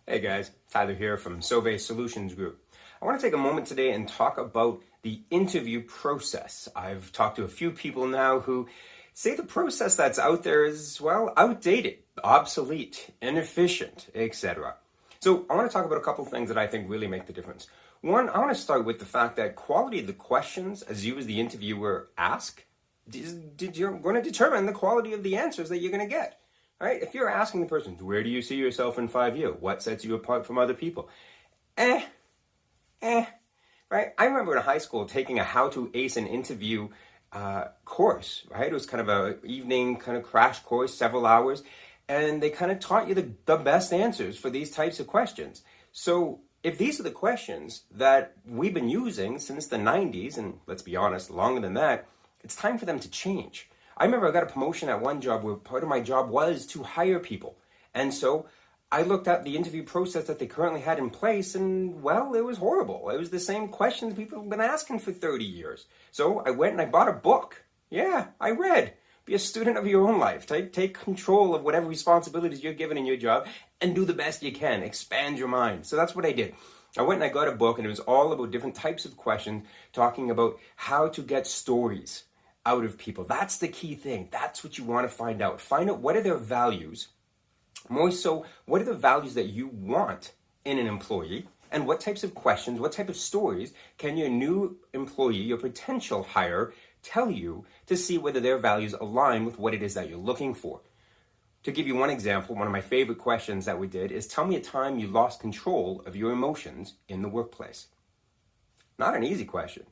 Hey guys, Tyler here from Sauvé Solutions Group. I want to take a moment today and talk about the interview process. I've talked to a few people now who say the process that's out there is, well, outdated, obsolete, inefficient, etc. So I want to talk about a couple things that I think really make the difference. One, I want to start with the fact that quality of the questions as you as the interviewer ask, you're going to determine the quality of the answers that you're going to get. Right? If you're asking the person, where do you see yourself in 5 years? What sets you apart from other people? Right? I remember in high school taking a how to ace an interview course, right? It was kind of a evening kind of crash course, several hours, and they kind of taught you the best answers for these types of questions. So if these are the questions that we've been using since the 90s, and let's be honest, longer than that, it's time for them to change. I remember I got a promotion at one job where part of my job was to hire people. And so I looked at the interview process that they currently had in place and, well, it was horrible. It was the same questions people have been asking for 30 years. So I went and I bought a book. Yeah, I read. Be a student of your own life. Take control of whatever responsibilities you're given in your job and do the best you can. Expand your mind. So that's what I did. I went and I got a book and it was all about different types of questions talking about how to get stories out of people. That's the key thing. That's what you want to find out. Find out what are their values. More so, what are the values that you want in an employee? And what types of questions, what type of stories can your new employee, your potential hire, tell you to see whether their values align with what it is that you're looking for? To give you one example, one of my favorite questions that we did is, tell me a time you lost control of your emotions in the workplace. Not an easy question,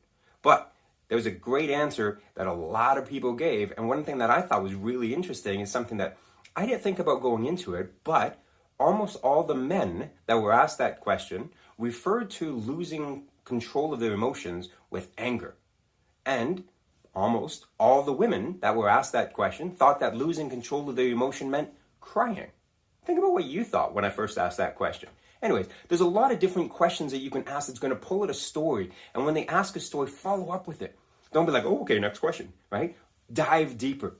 but there was a great answer that a lot of people gave. And one thing that I thought was really interesting is something that I didn't think about going into it, but almost all the men that were asked that question referred to losing control of their emotions with anger. And almost all the women that were asked that question thought that losing control of their emotion meant crying. Think about what you thought when I first asked that question. Anyways, there's a lot of different questions that you can ask that's going to pull out a story. And when they ask a story, follow up with it. Don't be like, oh, okay, next question, right? Dive deeper.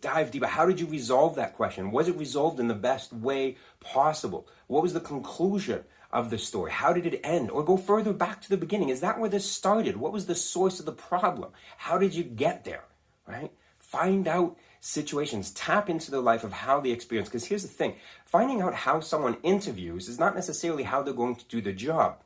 How did you resolve that question? Was it resolved in the best way possible? What was the conclusion of the story? How did it end? Or go further back to the beginning. Is that where this started? What was the source of the problem? How did you get there, right? Find out situations, tap into the life of how they experience. Because here's the thing, finding out how someone interviews is not necessarily how they're going to do the job.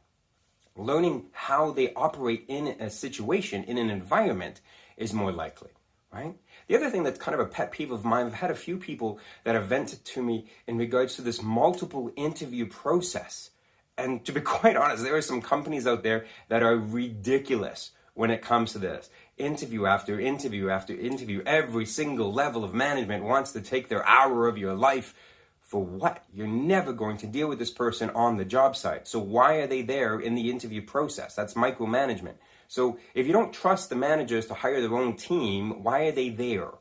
Learning how they operate in a situation, in an environment, is more likely, right? The other thing that's kind of a pet peeve of mine, I've had a few people that have vented to me in regards to this multiple interview process. And to be quite honest, there are some companies out there that are ridiculous when it comes to this. Interview after interview after interview, every single level of management wants to take their hour of your life. For what? You're never going to deal with this person on the job site. So why are they there in the interview process? That's micromanagement. So if you don't trust the managers to hire their own team, why are they there?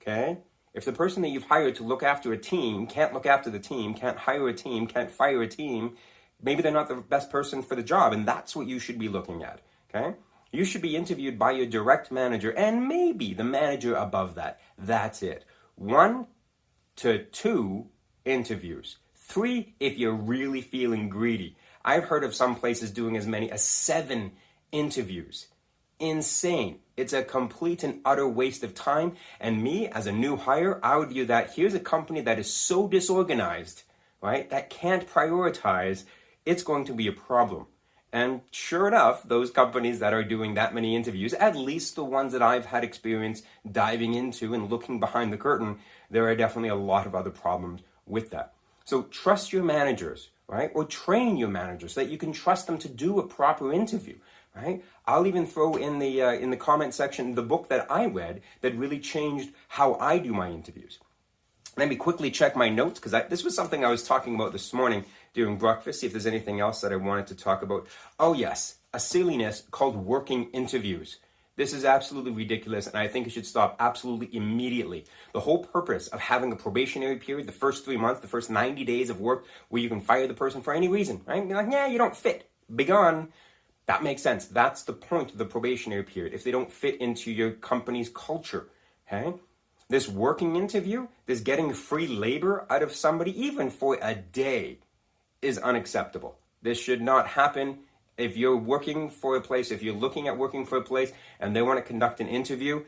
Okay? If the person that you've hired to look after a team can't look after the team, can't hire a team, can't fire a team, maybe they're not the best person for the job, and that's what you should be looking at. Okay? You should be interviewed by your direct manager and maybe the manager above that. That's it. 1 to 2 interviews. 3 if you're really feeling greedy. I've heard of some places doing as many as 7 interviews. Insane. It's a complete and utter waste of time. And me, as a new hire, I would view that here's a company that is so disorganized, right, that can't prioritize, it's going to be a problem. And sure enough, those companies that are doing that many interviews, at least the ones that I've had experience diving into and looking behind the curtain, there are definitely a lot of other problems with that. So trust your managers, right? Or train your managers so that you can trust them to do a proper interview, right? I'll even throw in the comment section the book that I read that really changed how I do my interviews. Let me quickly check my notes because this was something I was talking about this morning during breakfast, see if there's anything else that I wanted to talk about. Oh yes, a silliness called working interviews. This is absolutely ridiculous and I think it should stop absolutely immediately. The whole purpose of having a probationary period, the first 3 months, the first 90 days of work where you can fire the person for any reason, right? You're like, yeah, you don't fit. Be gone. That makes sense. That's the point of the probationary period. If they don't fit into your company's culture, okay? This working interview, this getting free labor out of somebody, even for a day, is unacceptable. This should not happen. If you're working for a place, if you're looking at working for a place and they want to conduct an interview,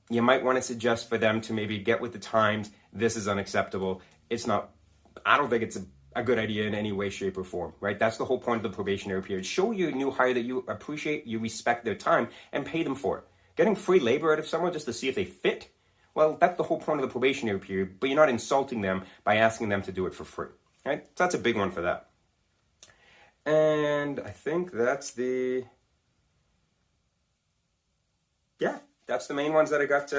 you might want to suggest for them to maybe get with the times. This is unacceptable. I don't think it's a good idea in any way, shape, or form, right? That's the whole point of the probationary period. Show your new hire that you appreciate, you respect their time, and pay them for it. Getting free labor out of someone just to see if they fit, well, that's the whole point of the probationary period, but you're not insulting them by asking them to do it for free, right? So that's a big one for that. And I think that's the main ones that I got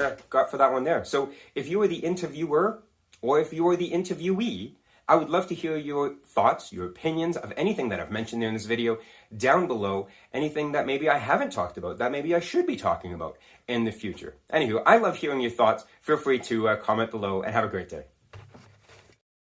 for that one there. So if you were the interviewer or if you were the interviewee, I would love to hear your thoughts, your opinions of anything that I've mentioned there in this video down below. Anything that maybe I haven't talked about, that maybe I should be talking about in the future. Anywho, I love hearing your thoughts. Feel free to comment below and have a great day.